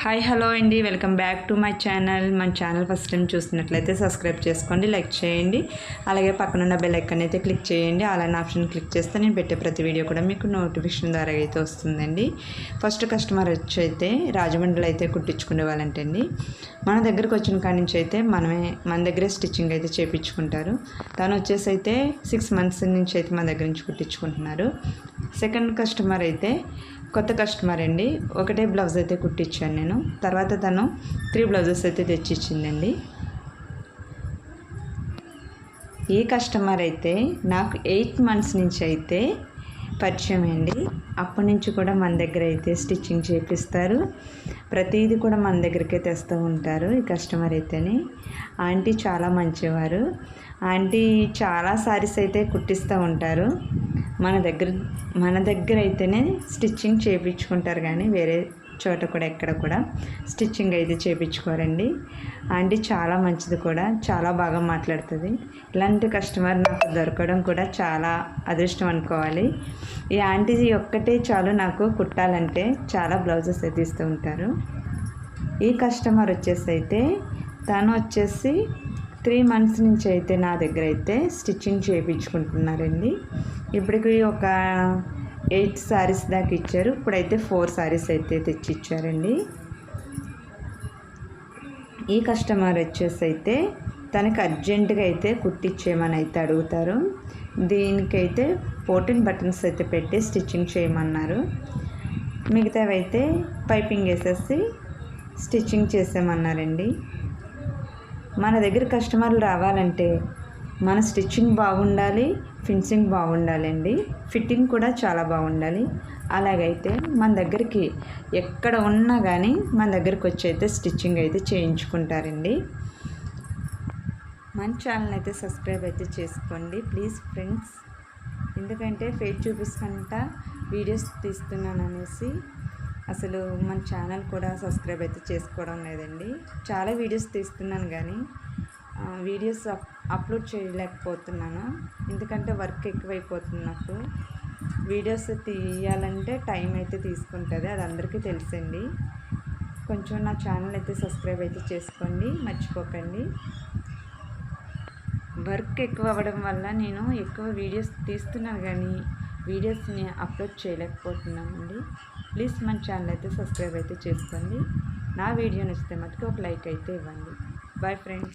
Hi hello అండి, welcome back to my channel. మన channel first time చూస్తున్నట్లయితే subscribe చేసుకోండి, లైక్ చేయండి. అలాగే పక్కనున్న బెల్ ఐకాన్ అయితే క్లిక్ చేయండి. అలానే ఆప్షన్ క్లిక్ చేస్తే నేను పెట్టే ప్రతి వీడియో కూడా మీకు నోటిఫికేషన్ ద్వారా అయితే వస్తుందండి. ఫస్ట్ కస్టమర్ వచ్చి అయితే రాజమండ్రిలో అయితే కుట్టించుకునే వాళ్ళంటండి. మన దగ్గరకు వచ్చిన కాడి నుంచి అయితే మన దగ్గరే స్టిచ్చింగ్ అయితే చేయించుకుంటారు. తను వచ్చేసి అయితే 6 months నుంచి అయితే మన దగ్గర నుంచి కుట్టించుకుంటున్నారు. సెకండ్ కస్టమర్ అయితే కొత్త కస్టమర్ అండి. ఒకటే బ్లౌజ్ అయితే కుట్టించాను నేను. తర్వాత తను 3 బ్లౌజెస్ అయితే తెచ్చిచ్చిందండి. ఈ కస్టమర్ అయితే నాకు 8 months నుంచి అయితే పరిచయం అండి. అప్పటి నుంచి కూడా మన దగ్గర అయితే స్టిచ్చింగ్ చేపిస్తారు. ప్రతిదీ కూడా మన దగ్గరికే తెస్తూ ఉంటారు ఈ కస్టమర్ అయితేనే. ఆంటీ చాలా మంచివారు. ఆంటీ చాలా సారీస్ అయితే కుట్టిస్తూ ఉంటారు. మన దగ్గర అయితేనే స్టిచ్చింగ్ చేయించుకుంటారు, కానీ వేరే చోట కూడా ఎక్కడ కూడా స్టిచ్చింగ్ అయితే చేయించుకోరండి. ఆంటీ చాలా మంచిది కూడా, చాలా బాగా మాట్లాడుతుంది. ఇలాంటి కస్టమర్ నాకు దొరకడం కూడా చాలా అదృష్టం అనుకోవాలి. ఈ ఆంటీ ఒక్కటే చాలు నాకు కుట్టాలంటే. చాలా బ్లౌజెస్ అయితే ఇస్తూ ఉంటారు. ఈ కస్టమర్ వచ్చేసి అయితే తను వచ్చేసి 3 months నుంచి అయితే నా దగ్గర అయితే స్టిచ్చింగ్ చేయించుకుంటున్నారండి. ఇప్పటికి ఒక 8 sarees దాకా ఇచ్చారు. ఇప్పుడైతే 4 sarees అయితే తెచ్చి ఇచ్చారండి. ఈ కస్టమర్ వచ్చేసి అయితే తనకి అర్జెంటుగా అయితే కుట్టించేయమని అయితే అడుగుతారు. దీనికైతే 14 buttons అయితే పెట్టి స్టిచ్చింగ్ చేయమన్నారు. మిగతావి అయితే పైపింగ్ వేసేసి స్టిచ్చింగ్ చేసామన్నారండి. మన దగ్గర కస్టమర్లు రావాలంటే మన స్టిచ్చింగ్ బాగుండాలి, ఫినిషింగ్ బాగుండాలండి, ఫిట్టింగ్ కూడా చాలా బాగుండాలి. అలాగైతే మన దగ్గరికి ఎక్కడ ఉన్నా కానీ మన దగ్గరికి వచ్చి అయితే స్టిచ్చింగ్ అయితే చేయించుకుంటారండి. మన ఛానల్ అయితే సబ్స్క్రైబ్ అయితే చేసుకోండి ప్లీజ్ ఫ్రెండ్స్. ఎందుకంటే ఫేస్ చూపించుకుంటా వీడియోస్ తీస్తున్నాను అనేసి అసలు మన ఛానల్ కూడా సబ్స్క్రైబ్ అయితే చేసుకోవడం లేదండి. చాలా వీడియోస్ తీస్తున్నాను కానీ వీడియోస్ అప్లోడ్ చేయలేకపోతున్నాను. ఎందుకంటే వర్క్ ఎక్కువైపోతుంది నాకు. వీడియోస్ తీయాలంటే టైం అయితే తీసుకుంటుంది, అది అందరికీ తెలుసండి. కొంచెం నా ఛానల్ అయితే సబ్స్క్రైబ్ అయితే చేసుకోండి, మర్చిపోకండి. వర్క్ ఎక్కువ అవ్వడం వల్ల నేను ఎక్కువ వీడియోస్ తీస్తున్నాను కానీ వీడియోస్ని అప్లోడ్ చేయలేకపోతున్నానండి. ప్లీజ్ మన ఛానల్ అయితే సబ్స్క్రైబ్ అయితే చేసుకోండి. నా వీడియో నచ్చితే మటుకు ఒక లైక్ అయితే ఇవ్వండి. Boy friends.